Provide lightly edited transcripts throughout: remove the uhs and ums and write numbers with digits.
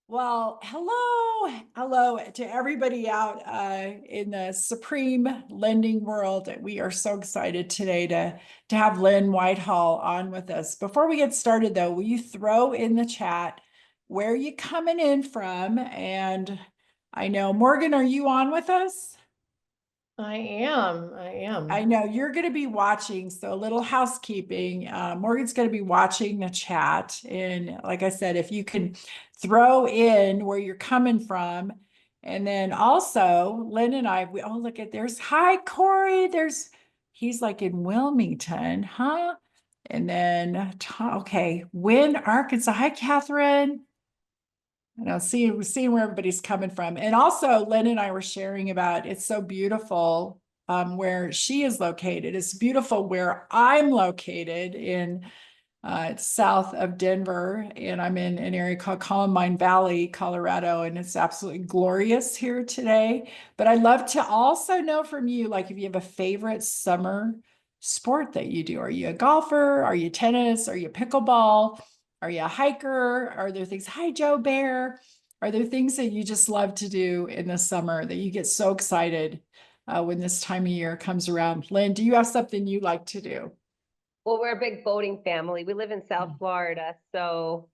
Well, hello to everybody out in the supreme lending world. We are so excited today to have Lynn Whitehall on with us. Before we get started, though, will you throw in the chat where you coming in from? And I know, Morgan, are you on with us? I am. I I am. know you're going to be watching, so a little housekeeping. Morgan's going to be watching the chat. And like I said, if you can throw in where you're coming from. And then also, Lynn and oh, look at hi, Corey. He's like in Wilmington, huh? And then, okay, Wynn, Arkansas. Hi, Catherine. Seeing where everybody's coming from. And also, Lynn and I were sharing about it's so beautiful where she is located. It's beautiful where I'm located in it's south of Denver, and I'm in an area called Columbine Valley, Colorado, and it's absolutely glorious here today. But I'd love to also know from you, like if you have a favorite summer sport that you do. Are you a golfer? Are you tennis? Are you pickleball? Are you a hiker? Are there things, hi, Joe Bear? Are there things that you just love to do in the summer that you get so excited when this time of year comes around? Lynn, do you have something you like to do? Well, we're a big boating family. We live in South Florida, so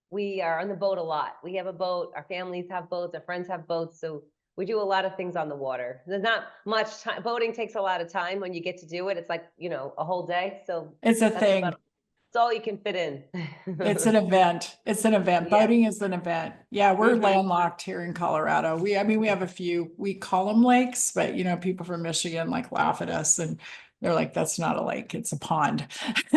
we are on the boat a lot. We have a boat, our families have boats, our friends have boats, so we do a lot of things on the water. There's not much time. Boating takes a lot of time when you get to do it. It's like, a whole day. So It's a that's about thing. it's all you can fit in. It's an event. It's an event. Yeah. Boating is an event. Yeah, we're Hmm. landlocked here in Colorado. I mean, we have a few, we call them lakes, but people from Michigan like laugh at us and they're like, that's not a lake, it's a pond.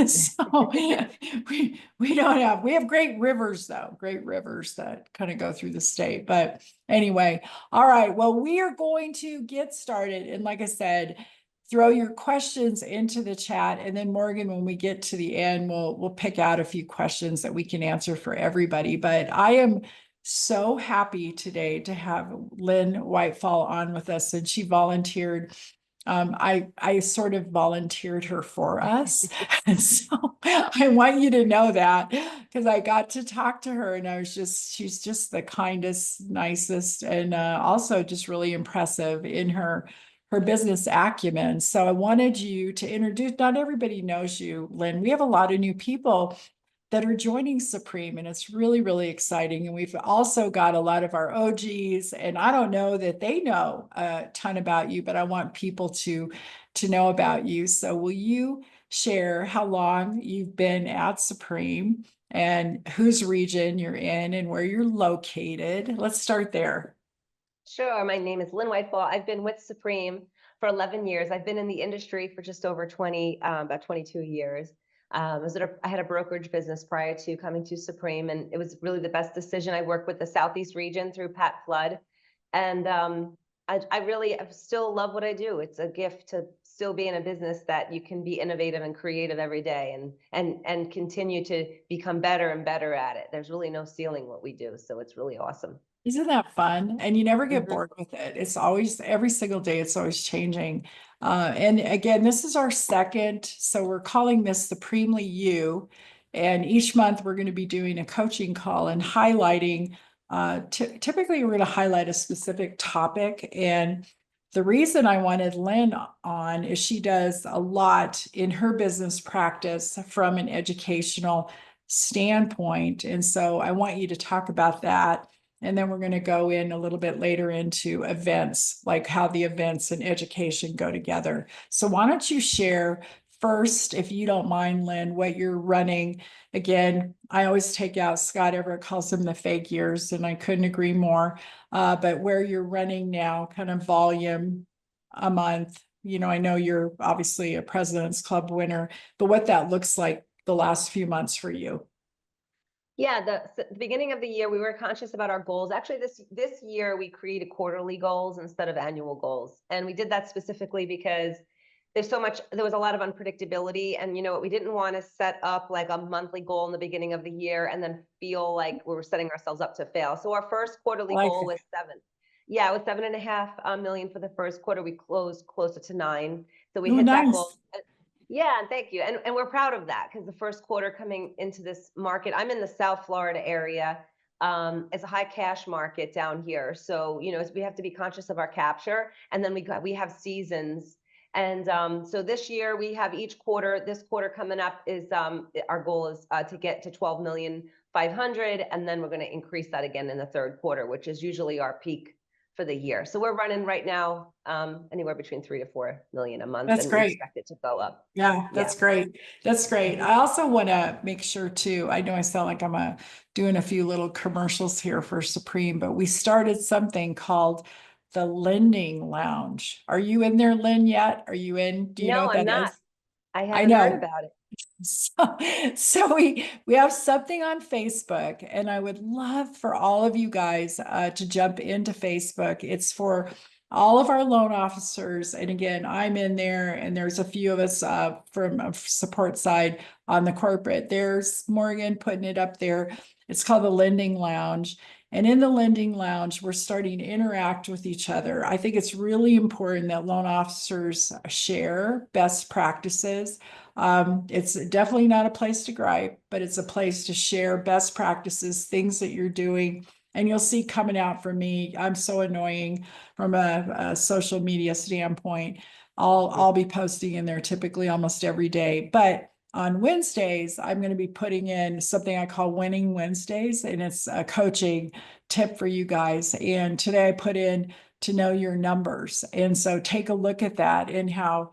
So we have great rivers though, great rivers that kind of go through the state. But anyway, all right. Well, we are going to get started. And like I said, throw your questions into the chat, and then Morgan, when we get to the end, we'll pick out a few questions that we can answer for everybody. But I am so happy today to have Lynn Whitefall on with us, and she volunteered. I sort of volunteered her for us, and so I want you to know that because I got to talk to her, and she's just the kindest, nicest, and also just really impressive in her business acumen. So I wanted you to introduce, not everybody knows you, Lynn. We have a lot of new people that are joining Supreme, and it's really, really exciting. And we've also got a lot of our OGs, and I don't know that they know a ton about you, but I want people to know about you. So will you share how long you've been at Supreme and whose region you're in and where you're located? Let's start there. Sure. My name is Lynn Whitefall. I've been with Supreme for 11 years. I've been in the industry for just over about 22 years. I had a brokerage business prior to coming to Supreme, and it was really the best decision. I worked with the Southeast region through Pat Flood, and I really still love what I do. It's a gift to still be in a business that you can be innovative and creative every day, and continue to become better and better at it. There's really no ceiling what we do, so it's really awesome. Isn't that fun? And you never get Mhm. bored with it. It's always every single day, it's always changing. And again, this is our second, so we're calling this Supremely You. And each month we're going to be doing a coaching call and highlighting. Typically, we're going to highlight a specific topic. And the reason I wanted Lynn on is she does a lot in her business practice from an educational standpoint. And so I want you to talk about that. And then we're going to go in a little bit later into events, like how the events and education go together. So why don't you share first, if you don't mind, Lynn, what you're running? Again, I always take out, Scott Everett calls them the fake years, and I couldn't agree more. But where you're running now, kind of volume a month. I know you're obviously a President's Club winner, but what that looks like the last few months for you. Yeah, the beginning of the year, we were conscious about our goals. Actually, this year we created quarterly goals instead of annual goals, and we did that specifically because there was a lot of unpredictability, and you know what, we didn't want to set up like a monthly goal in the beginning of the year and then feel like we were setting ourselves up to fail. So our first I quarterly like goal it. was seven. Yeah, it was 7.5 million for the first quarter. We closed closer to 9, so we Oh, hit that goal. nice. Yeah, and thank you. And we're proud of that because the first quarter coming into this market, I'm in the South Florida area. It's a high cash market down here. So, we have to be conscious of our capture. And then we have seasons. And so this year we have this quarter coming up is our goal is to get to 12,500,000. And then we're going to increase that again in the third quarter, which is usually our peak for the year. So we're running right now anywhere between 3 to 4 million a month. That's and great. We expect it to go up. Yeah, that's great. That's great. Mhm. I also want to make sure too, I know I sound like I'm doing a few little commercials here for Supreme, but we started something called the Lending Lounge. Are you in there, Lynn, yet? Are you in? Do you know No, what I'm that not. is? I I haven't heard know. about it. So we have something on Facebook, and I would love for all of you guys to jump into Facebook. It's for all of our loan officers, and again, I'm in there, and there's a few of us from a support side on the corporate. There's Morgan putting it up there. It's called the Lending Lounge. And in the Lending Lounge, we're starting to interact with each other. I think it's really important that loan officers share best practices. It's definitely not a place to gripe, but it's a place to share best practices, things that you're doing. And you'll see coming out from me, I'm so annoying from a social media standpoint. I'll be posting in there typically almost every day. But on Wednesdays, I'm going to be putting in something I call Winning Wednesdays, and it's a coaching tip for you guys. And today I put in to know your numbers. And so take a look at that and how,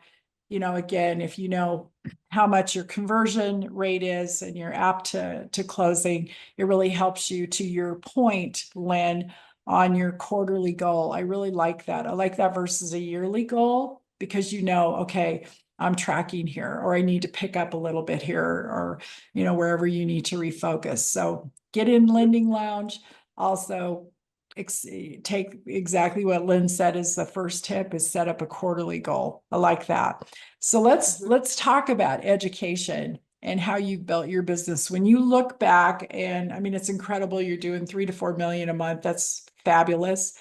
again, if you know how much your conversion rate is and you're apt to closing, it really helps you, to your point, Lynn, on your quarterly goal. I really like that. I like that versus a yearly goal because okay, I'm tracking here, or I need to pick up a little bit here, or wherever you need to refocus. So get in Lending Lounge. Also, take exactly what Lynn said is the first tip, is set up a quarterly goal. I like that. So let's talk about education and how you built your business. When you look back, and I mean, it's incredible, you're doing 3 to 4 million a month. That's fabulous.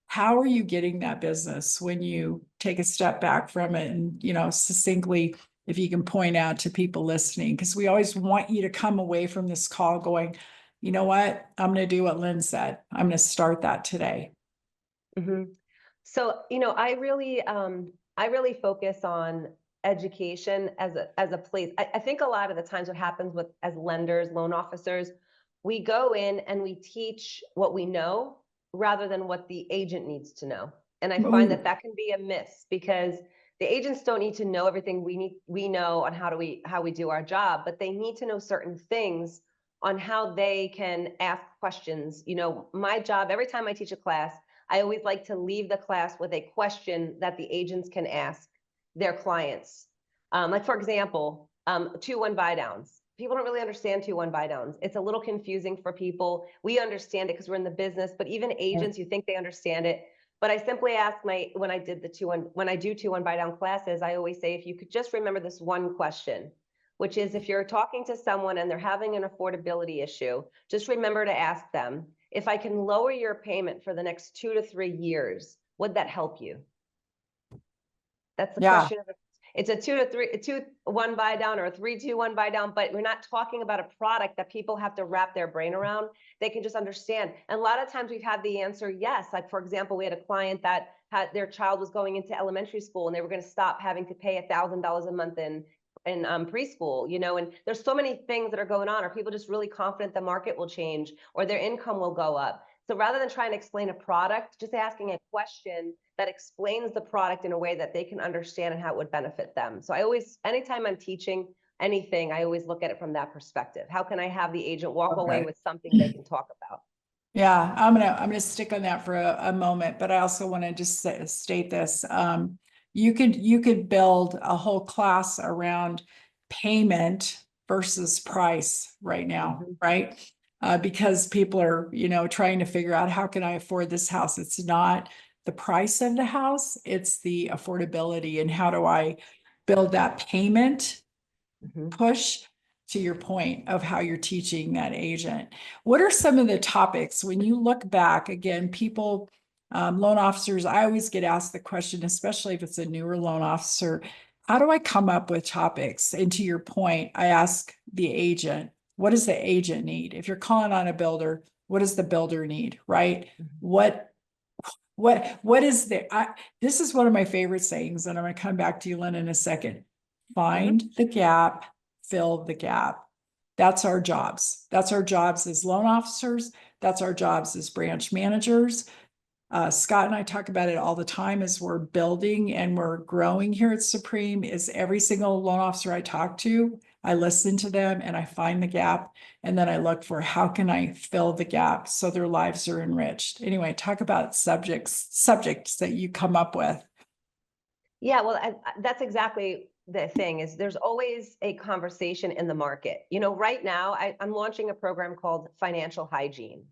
How are you getting that business when you take a step back from it? And, succinctly, if you can point out to people listening, because we always want you to come away from this call going, you know what? I'm going to do what Lynn said. I'm going to start that today. Mhm. So, I really focus on education as a place. I think a lot of the times what happens as lenders, loan officers, we go in and we teach what we know rather than what the agent needs to know. And I find Ooh. that can be a miss, because the agents don't need to know everything we know on how we do our job, but they need to know certain things on how they can ask questions. My job, every time I teach a class, I always like to leave the class with a question that the agents can ask their clients. Like, for example, 2-1 buy downs. People don't really understand 2-1 buy downs. It's a little confusing for people. We understand it because we're in the business, but even agents, you think they understand it. But I simply ask when I do 2-1 buy down classes, I always say, if you could just remember this one question, which is, if you're talking to someone and they're having an affordability issue, just remember to ask them, if I can lower your payment for the next 2 to 3 years, would that help you? That's the Yeah. question. It's a 2-1 buy down or a 3-2-1 buy down, but we're not talking about a product that people have to wrap their brain around. They can just understand. And a lot of times we've had the answer yes. Like, for example, we had a client that had their child was going into elementary school and they were going to stop having to pay $1,000 a month in preschool, and there's so many things that are going on. Are people just really confident the market will change or their income will go up? So rather than trying to explain a product, just asking a question that explains the product in a way that they can understand and how it would benefit them. So anytime I'm teaching anything, I always look at it from that perspective. How can I have the agent walk away with something they can talk about? Yeah, I'm gonna stick on that for a moment, but I also want to just state this. You could build a whole class around payment versus price right now, right? Because people are, trying to figure out, how can I afford this house? It's not the price of the house, it's the affordability, and how do I build that payment push, to your point of how you're teaching that agent. What are some of the topics when you look back? Again, people, loan officers, I always get asked the question, especially if it's a newer loan officer, how do I come up with topics? And to your point, I ask the agent, what does the agent need? If you're calling on a builder, What does the builder need, right? Mhm. What is this is one of my favorite sayings, and I'm going to come back to you, Lynn, in a second. Find the gap, fill the gap. That's our jobs. That's our jobs as loan officers. That's our jobs as branch managers. Scott and I talk about it all the time as we're building and we're growing here at Supreme. Is every single loan officer I talk to, I listen to them and I find the gap, and then I look for how can I fill the gap so their lives are enriched. Anyway, talk about subjects that you come up with. Yeah, well, that's exactly the thing is there's always a conversation in the market. You know, right now I'm launching a program called Financial Hygiene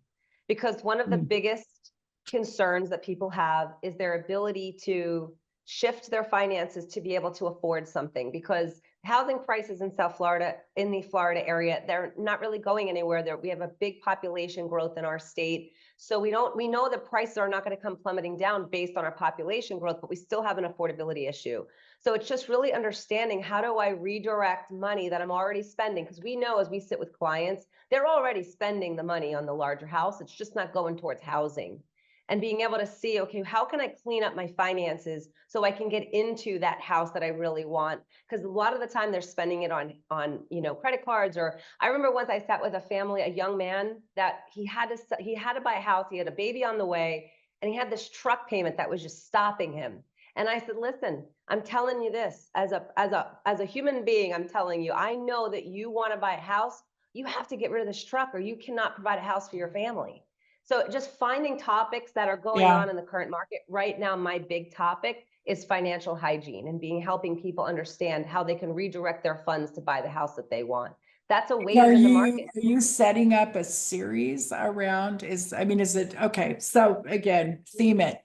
because one of the biggest concerns that people have is their ability to shift their finances to be able to afford something because housing prices in South Florida, in the Florida area, they're not really going anywhere. We have a big population growth in our state. So we know the prices are not going to come plummeting down based on our population growth, but we still have an affordability issue. So it's just really understanding how do I redirect money that I'm already spending? Because we know as we sit with clients, they're already spending the money on the larger house. It's just not going towards housing. And being able to see, okay, how can I clean up my finances so I can get into that house that I really want? Because a lot of the time they're spending it on credit cards. Or I remember once I sat with a family, a young man that he had to buy a house. He had a baby on the way, and he had this truck payment that was just stopping him. And I said, listen, I'm telling you this as a human being. I'm telling you, I know that you want to buy a house. You have to get rid of this truck, or you cannot provide a house for your family. So just finding topics that are going on in the current market right now. My big topic is financial hygiene and helping people understand how they can redirect their funds to buy the house that they want. That's a wave in the market. Are you setting up a series around is it okay? So again, theme it.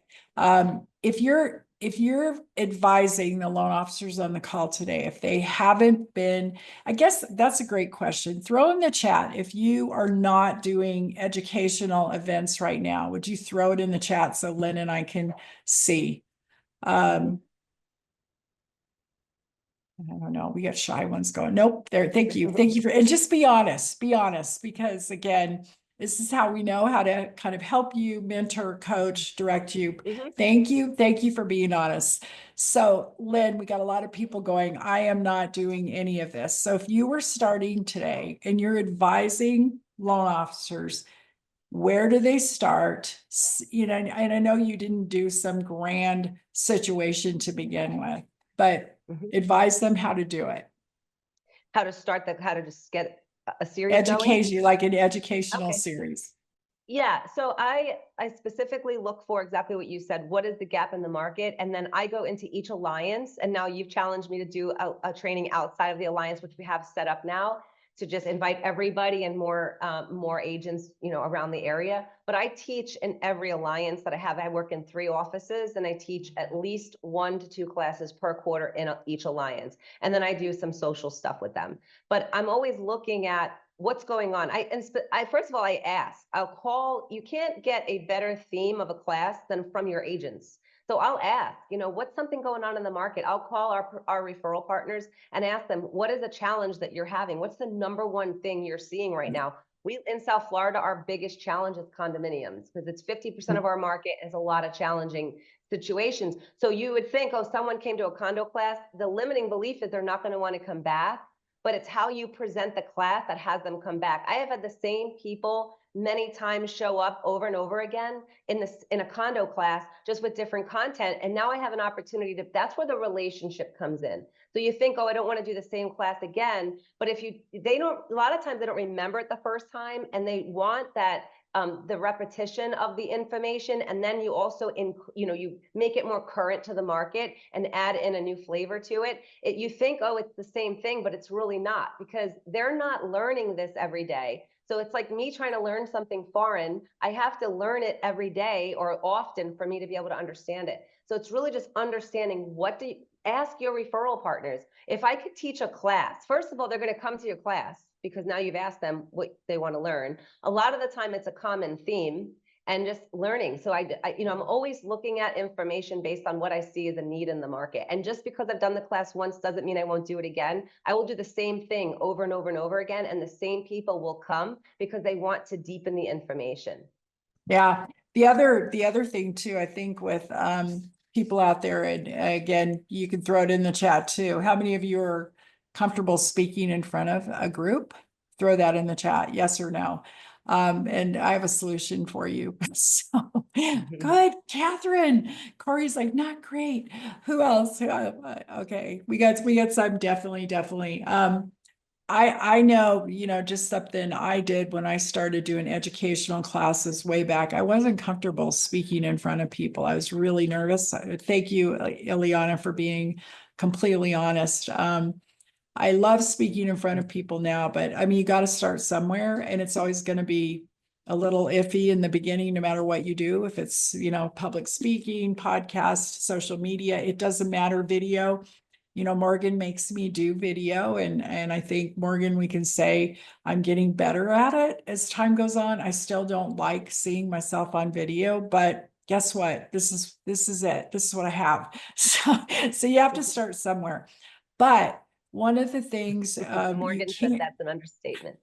If you're advising the loan officers on the call today, if they haven't been, I guess that's a great question. Throw in the chat if you are not doing educational events right now. Would you throw it in the chat so Lynn and I can see? I don't know. We got shy ones going. Nope. There. Thank you. Thank you for, and just be honest, because again, this is how we know how to kind of help you, mentor, coach, direct you. Thank you. Thank you for being honest. So Lynn, we got a lot of people going, I am not doing any of this. So if you were starting today and you're advising loan officers, where do they start? And I know you didn't do some grand situation to begin with, but advise them how to do it. How to just get a series Education, going? like an educational Okay. series. Yeah, so I specifically look for exactly what you said. What is the gap in the market? And then I go into each alliance. And now you've challenged me to do a training outside of the alliance, which we have set up now to just invite everybody and more agents, around the area. But I teach in every alliance that I have. I work in 3 offices, and I teach at least 1 to 2 classes per quarter in each alliance. And then I do some social stuff with them. But I'm always looking at what's going on. I first of all, I'll call. You can't get a better theme of a class than from your agents. So I'll ask, what's something going on in the market? I'll call our referral partners and ask them, what is a challenge that you're having? What's the number one thing you're seeing right now? We in South Florida, our biggest challenge is condominiums because it's 50% of our market is a lot of challenging situations. So you would think, oh, someone came to a condo class. The limiting belief is they're not going to want to come back, but it's how you present the class that has them come back. I have had the same people many times show up over and over again in a condo class, just with different content. And now I have an opportunity that's where the relationship comes in. So you think, oh, I don't want to do the same class again. But a lot of times they don't remember it the first time, and they want that the repetition of the information, and then you also you make it more current to the market and add in a new flavor to it. You think, oh, it's the same thing, but it's really not, because they're not learning this every day. So it's like me trying to learn something foreign. I have to learn it every day or often for me to be able to understand it. So it's really just understanding ask your referral partners. If I could teach a class, first of all, they're going to come to your class because now you've asked them what they want to learn. A lot of the time it's a common theme. and just learning. So I'm always looking at information based on what I see as a need in the market. And just because I've done the class once doesn't mean I won't do it again. I will do the same thing over and over and over again, and the same people will come because they want to deepen the information. Yeah. The other thing too, I think with people out there, and again, you can throw it in the chat too. How many of you are comfortable speaking in front of a group? Throw that in the chat, yes or no. And I have a solution for you. So good, Catherine. Corey's like, not great. Who else? Okay, we got some definitely. I know, just something I did when I started doing educational classes way back. I wasn't comfortable speaking in front of people. I was really nervous. Thank you, Ileana, for being completely honest. I love speaking in front of people now, but I mean, you got to start somewhere, and it's always going to be a little iffy in the beginning, no matter what you do. If it's, public speaking, podcast, social media, it doesn't matter, video. Morgan makes me do video, and I think, Morgan, we can say I'm getting better at it as time goes on. I still don't like seeing myself on video, but guess what? This is it. This is what I have. So you have to start somewhere. But one of the things Morgan said that's an understatement.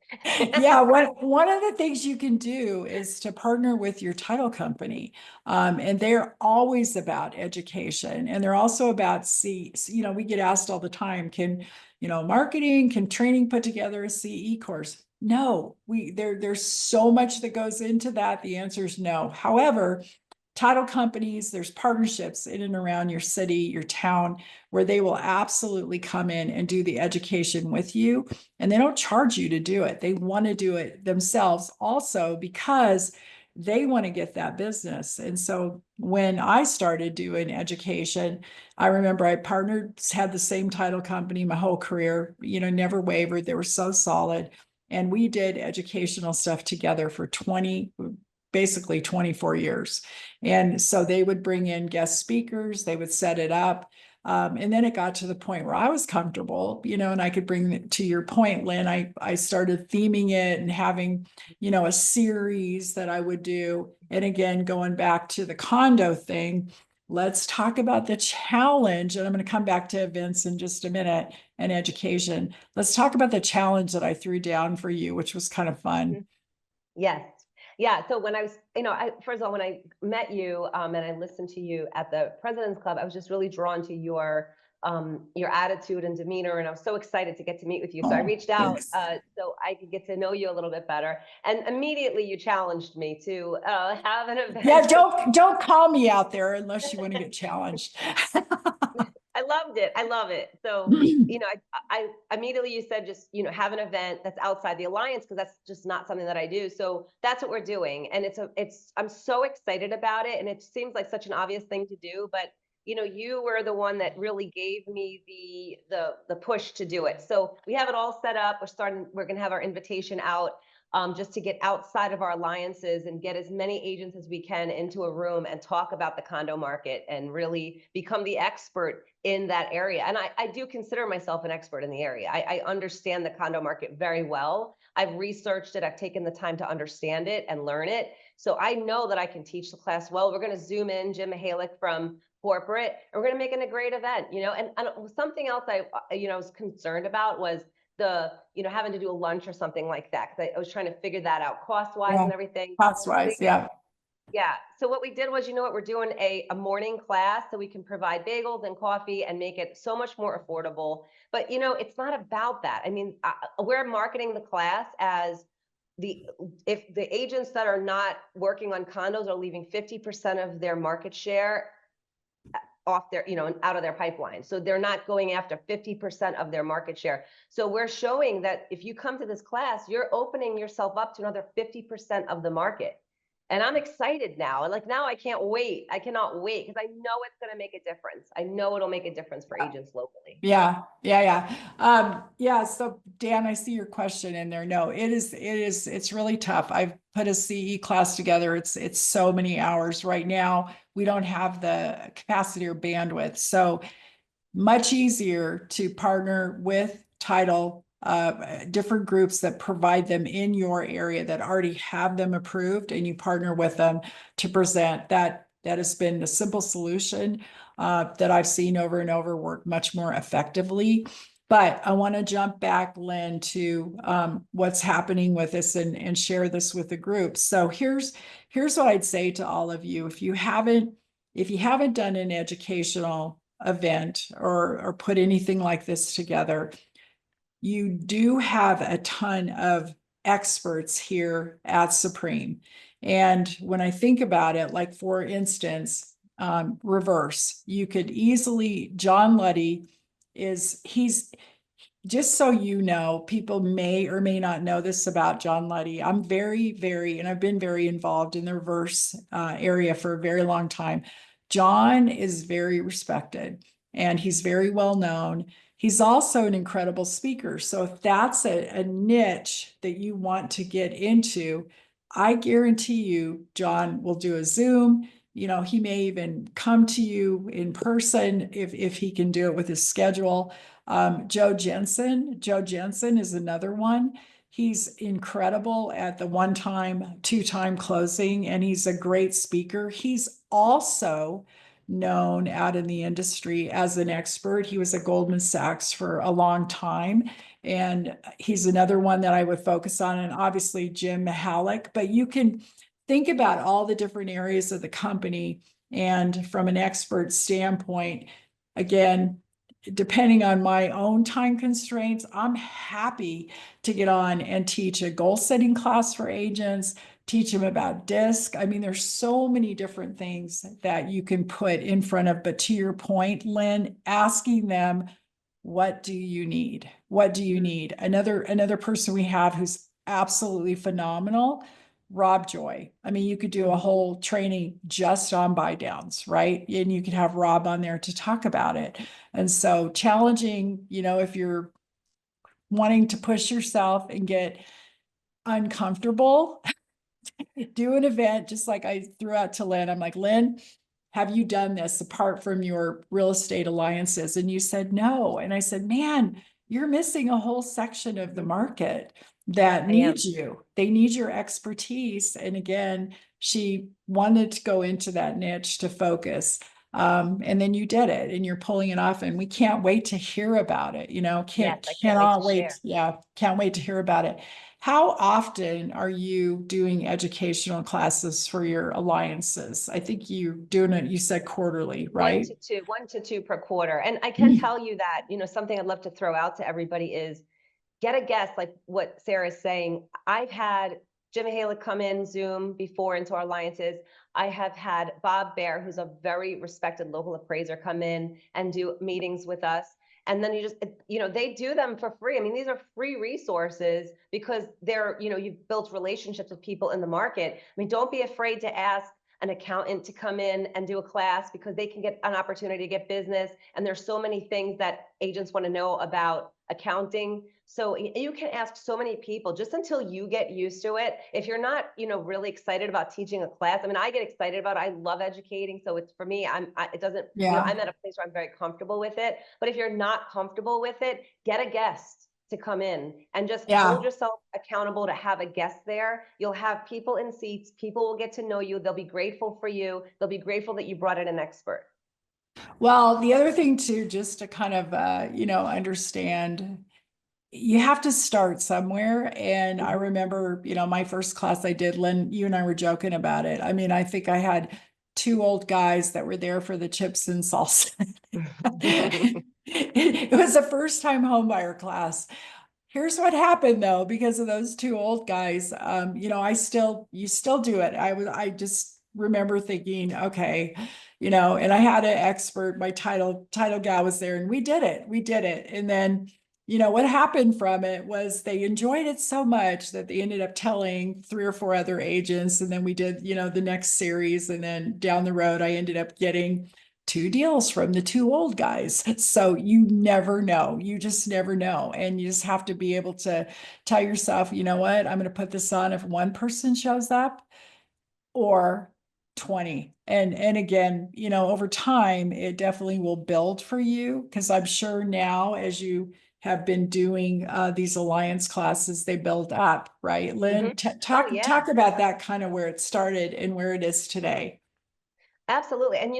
yeah, one of the things you can do is to partner with your title company. And they're always about education, and they're also about we get asked all the time, can, marketing, can training put together a CE course? No, there's so much that goes into that. The answer is no. However, title companies, there's partnerships in and around your city, your town, where they will absolutely come in and do the education with you. And they don't charge you to do it. They want to do it themselves also, because they want to get that business. And so when I started doing education, I remember I partnered, had the same title company my whole career, never wavered. They were so solid. And we did educational stuff together for basically 24 years. And so they would bring in guest speakers, they would set it up. And then it got to the point where I was comfortable, and I could bring it to your point, Lynn. I started theming it and having, a series that I would do. And again, going back to the condo thing, let's talk about the challenge. And I'm going to come back to events in just a minute and education. Let's talk about the challenge that I threw down for you, which was kind of fun. Yes. Yeah. So when I was, first of all, when I met you and I listened to you at the President's Club, I was just really drawn to your attitude and demeanor. And I was so excited to get to meet with you. So I reached out so I could get to know you a little bit better. And immediately you challenged me to have an event. Yeah, don't call me out there unless you want to get challenged. I loved it. I love it. So, I immediately, you said, just, have an event that's outside the alliance, because that's just not something that I do. So that's what we're doing. And I'm so excited about it. And it seems like such an obvious thing to do, but you were the one that really gave me the push to do it. So we have it all set up. We're going to have our invitation out just to get outside of our alliances and get as many agents as we can into a room and talk about the condo market and really become the expert in that area. And I do consider myself an expert in the area. I understand the condo market very well. I've researched it. I've taken the time to understand it and learn it. So I know that I can teach the class well. We're going to zoom in Jim Mahalik from corporate, and we're going to make it a great event, and something else I was concerned about was having to do a lunch or something like that, because I was trying to figure that out cost-wise and everything. Cost-wise, yeah. Yeah. So what we did was, we're doing a morning class so we can provide bagels and coffee and make it so much more affordable. But, it's not about that. I mean, we're marketing the class as if the agents that are not working on condos are leaving 50% of their market share off their, out of their pipeline. So they're not going after 50% of their market share. So we're showing that if you come to this class, you're opening yourself up to another 50% of the market. And I'm excited now. And now I can't wait. I cannot wait, because I know it's going to make a difference. I know it'll make a difference for agents locally. Yeah. So Dan, I see your question in there. No, it's really tough. I've put a CE class together. It's so many hours right now. We don't have the capacity or bandwidth. So much easier to partner with title different groups that provide them in your area that already have them approved, and you partner with them to present. That has been a simple solution that I've seen over and over work much more effectively. But I want to jump back, Lynn, to what's happening with this and share this with the group. So here's what I'd say to all of you. If you haven't done an educational event or put anything like this together, you do have a ton of experts here at Supreme. And when I think about it, like for instance, reverse, you could easily, John Luddy he's just so you know, people may or may not know this about John Luddy. I'm and I've been very involved in the reverse area for a very long time. John is very respected and he's very well known. He's also an incredible speaker. So if that's a niche that you want to get into, I guarantee you, John will do a Zoom. He may even come to you in person if he can do it with his schedule. Joe Jensen is another one. He's incredible at the one-time, two-time closing, and he's a great speaker. He's also known out in the industry as an expert. He was at Goldman Sachs for a long time, and he's another one that I would focus on, and obviously Jim Mahalik. But you can think about all the different areas of the company, and from an expert standpoint, again, depending on my own time constraints, I'm happy to get on and teach a goal setting class for agents, teach them about DISC. I mean, there's so many different things that you can put in front of, but to your point, Lynn, asking them, what do you need? What do you need? Another person we have who's absolutely phenomenal, Rob Joy. I mean, you could do a whole training just on buy downs, right? And you could have Rob on there to talk about it. And so challenging, if you're wanting to push yourself and get uncomfortable, do an event just like I threw out to Lynn. I'm like, Lynn, have you done this apart from your real estate alliances? And you said no. And I said, man, you're missing a whole section of the market that needs you. They need your expertise. And again, she wanted to go into that niche to focus. And then you did it and you're pulling it off, and we can't wait to hear about it. Cannot wait. Yeah. Can't wait to hear about it. How often are you doing educational classes for your alliances? I think you doing it, you said quarterly, right? 1 to 2 per quarter. And I can tell you that, something I'd love to throw out to everybody is get a guess, like what Sarah's saying. I've had Jim Halick come in Zoom before into our alliances. I have had Bob Bear, who's a very respected local appraiser, come in and do meetings with us. And then they do them for free. I mean, these are free resources because you've built relationships with people in the market. I mean, don't be afraid to ask an accountant to come in and do a class because they can get an opportunity to get business. And there's so many things that agents want to know about accounting. So you can ask so many people just until you get used to it. If you're not, really excited about teaching a class, I mean, I get excited about it. I love educating. So it's for me, I'm at a place where I'm very comfortable with it. But if you're not comfortable with it, get a guest to come in and just hold yourself accountable to have a guest there. You'll have people in seats. People will get to know you. They'll be grateful for you. They'll be grateful that you brought in an expert. Well, the other thing too, just to kind of, understand, you have to start somewhere. And I remember, my first class I did, Lynn, you and I were joking about it. I mean, I think I had 2 old guys that were there for the chips and salsa. It was a first time homebuyer class. Here's what happened though, because of those 2 old guys, you still do it. I just remember thinking, okay, and I had an expert, my title gal was there, and we did it. And then, what happened from it was they enjoyed it so much that they ended up telling 3 or 4 other agents. And then we did, the next series. And then down the road, I ended up getting 2 deals from the 2 old guys. So you never know. You just never know. And you just have to be able to tell yourself, you know what, I'm going to put this on if one person shows up or 20. And again, over time, it definitely will build for you, because I'm sure now as you have been doing these alliance classes they build up, right? Lynn, Oh, yeah. talk about that, kind of where it started and where it is today. Absolutely. And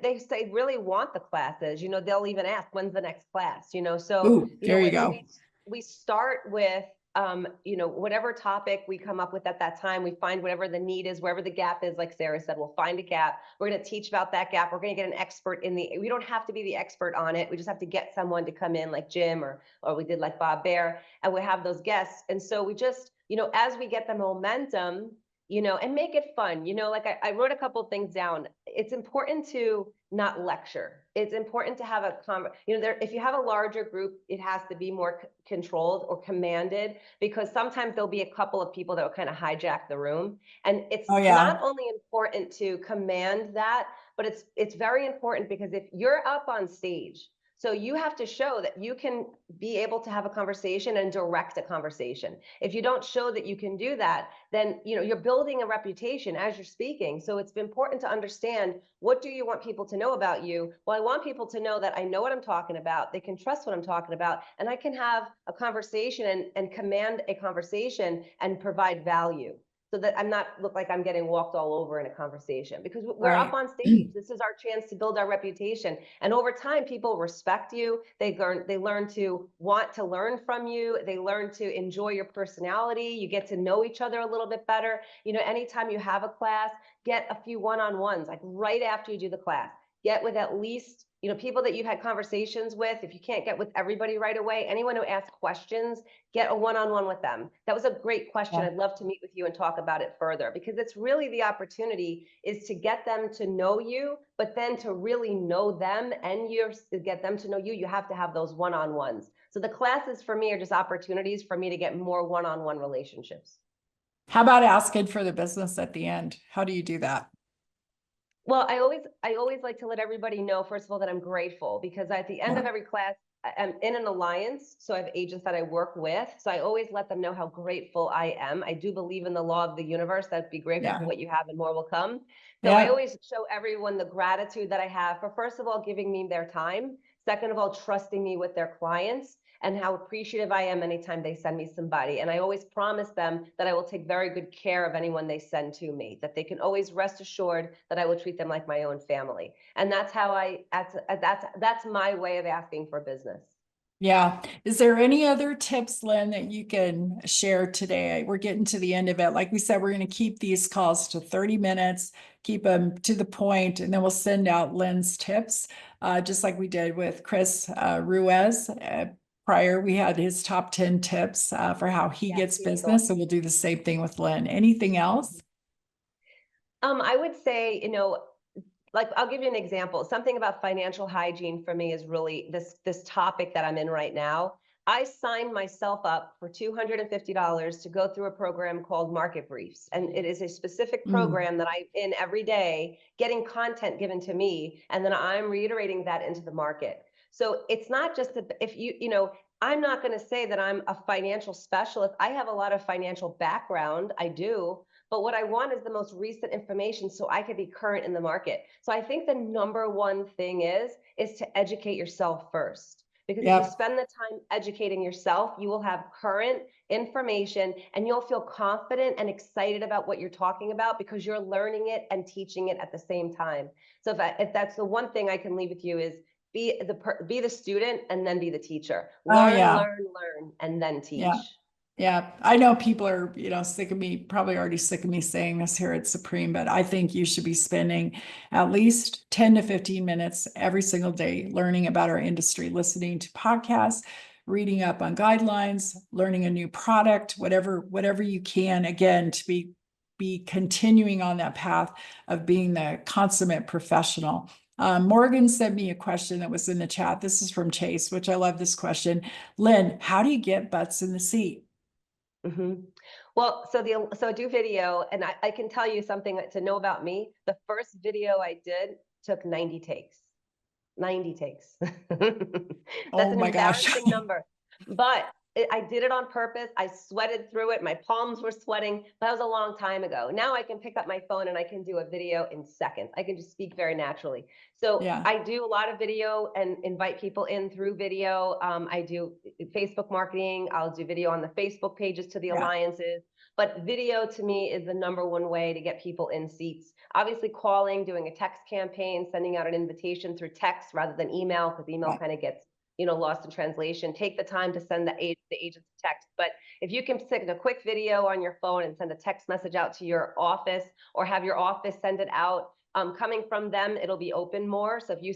they say really want the classes, they'll even ask, when's the next class, so, Ooh, there you go. we start with, whatever topic we come up with at that time, we find whatever the need is, wherever the gap is, like Sarah said, we'll find a gap. We're going to teach about that gap. We're going to get an expert we don't have to be the expert on it. We just have to get someone to come in like Jim or we did like Bob Bear, and we have those guests. And so we just, as we get the momentum, and make it fun. Like I wrote a couple of things down. It's important to not lecture. It's important to have if you have a larger group, it has to be more controlled or commanded, because sometimes there'll be a couple of people that will kind of hijack the room. And it's not only important to command that, but it's very important, because if you're up on stage, so you have to show that you can be able to have a conversation and direct a conversation. If you don't show that you can do that, then you're building a reputation as you're speaking. So it's important to understand, what do you want people to know about you? Well, I want people to know that I know what I'm talking about. They can trust what I'm talking about, and I can have a conversation and command a conversation and provide value, so that I'm not look like I'm getting walked all over in a conversation, because we're up on stage. This is our chance to build our reputation. And over time, people respect you. They learn to want to learn from you. They learn to enjoy your personality. You get to know each other a little bit better. Anytime you have a class, get a few one-on-ones, like right after you do the class. Get with at least people that you've had conversations with. If you can't get with everybody right away, anyone who asks questions, get a one-on-one with them. That was a great question. I'd love to meet with you and talk about it further, because it's really the opportunity is to get them to know you, but then to really know them and to get them to know you, you have to have those one-on-ones. So the classes for me are just opportunities for me to get more one-on-one relationships. How about asking for the business at the end? How do you do that? Well, I always like to let everybody know, first of all, that I'm grateful, because at the end of every class, I'm in an alliance. So I have agents that I work with. So I always let them know how grateful I am. I do believe in the law of the universe, that be grateful for what you have and more will come. So I always show everyone the gratitude that I have for, first of all, giving me their time. Second of all, trusting me with their clients, and how appreciative I am anytime they send me somebody. And I always promise them that I will take very good care of anyone they send to me, that they can always rest assured that I will treat them like my own family. And that's how that's my way of asking for business. Yeah. Is there any other tips, Lynn, that you can share today? We're getting to the end of it. Like we said, we're going to keep these calls to 30 minutes, keep them to the point, and then we'll send out Lynn's tips, just like we did with Chris Ruiz. Prior, we had his top 10 tips for how he gets business. So we'll do the same thing with Lynn. Anything else? I would say, like, I'll give you an example. Something about financial hygiene for me is really this topic that I'm in right now. I signed myself up for $250 to go through a program called Market Briefs. And it is a specific program that I'm in every day, getting content given to me, and then I'm reiterating that into the market. So it's not just that I'm not going to say that I'm a financial specialist. I have a lot of financial background. I do. But what I want is the most recent information, so I could be current in the market. So I think the number one thing is to educate yourself first. Because if you spend the time educating yourself, you will have current information, and you'll feel confident and excited about what you're talking about, because you're learning it and teaching it at the same time. So if that's the one thing I can leave with you, is be the student and then be the teacher. Learn, and then teach. Yeah, I know people are, sick of me, probably already sick of me saying this here at Supreme, but I think you should be spending at least 10 to 15 minutes every single day learning about our industry, listening to podcasts, reading up on guidelines, learning a new product, whatever you can, again, to be continuing on that path of being the consummate professional. Morgan sent me a question that was in the chat. This is from Chase, which I love this question. Lynn, how do you get butts in the seat? Well, so I do video, and I can tell you something to know about me. The first video I did took 90 takes. 90 takes. That's an embarrassing number. But I did it on purpose. I sweated through it. My palms were sweating. That was a long time ago. Now I can pick up my phone and I can do a video in seconds. I can just speak very naturally. So Yeah. I do a lot of video and invite people in through video. I do Facebook marketing. I'll do video on the Facebook pages to the Yeah. alliances. But video to me is the #1 way to get people in seats. Obviously calling, doing a text campaign, sending out an invitation through text rather than email, because email Right. kind of gets lost in translation. Take the time to send the agents a text. But if you can send a quick video on your phone and send a text message out to your office, or have your office send it out, coming from them, it'll be open more. So if you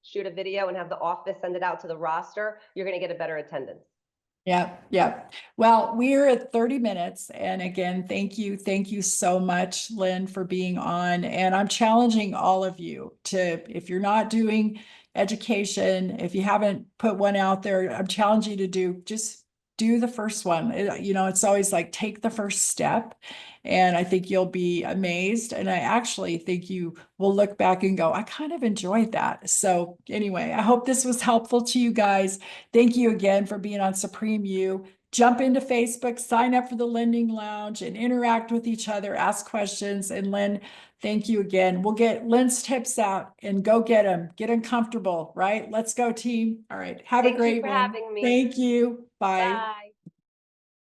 shoot a video and have the office send it out to the roster, you're going to get a better attendance. Yeah, yeah. Well, we're at 30 minutes. And again, thank you. Thank you so much, Lynn, for being on. And I'm challenging all of you to, if you're not doing education, if you haven't put one out there, I'm challenging you to just do the first one. It's always like, take the first step. And I think you'll be amazed. And I actually think you will look back and go, I kind of enjoyed that. So anyway, I hope this was helpful to you guys. Thank you again for being on Supreme You. Jump into Facebook, sign up for the Lending Lounge, and interact with each other, ask questions. And Lynn, thank you again. We'll get Lynn's tips out and go get them. Get uncomfortable, right? Let's go, team. All right. Have a Thank you great for one. having me. Thank you. Bye. Bye.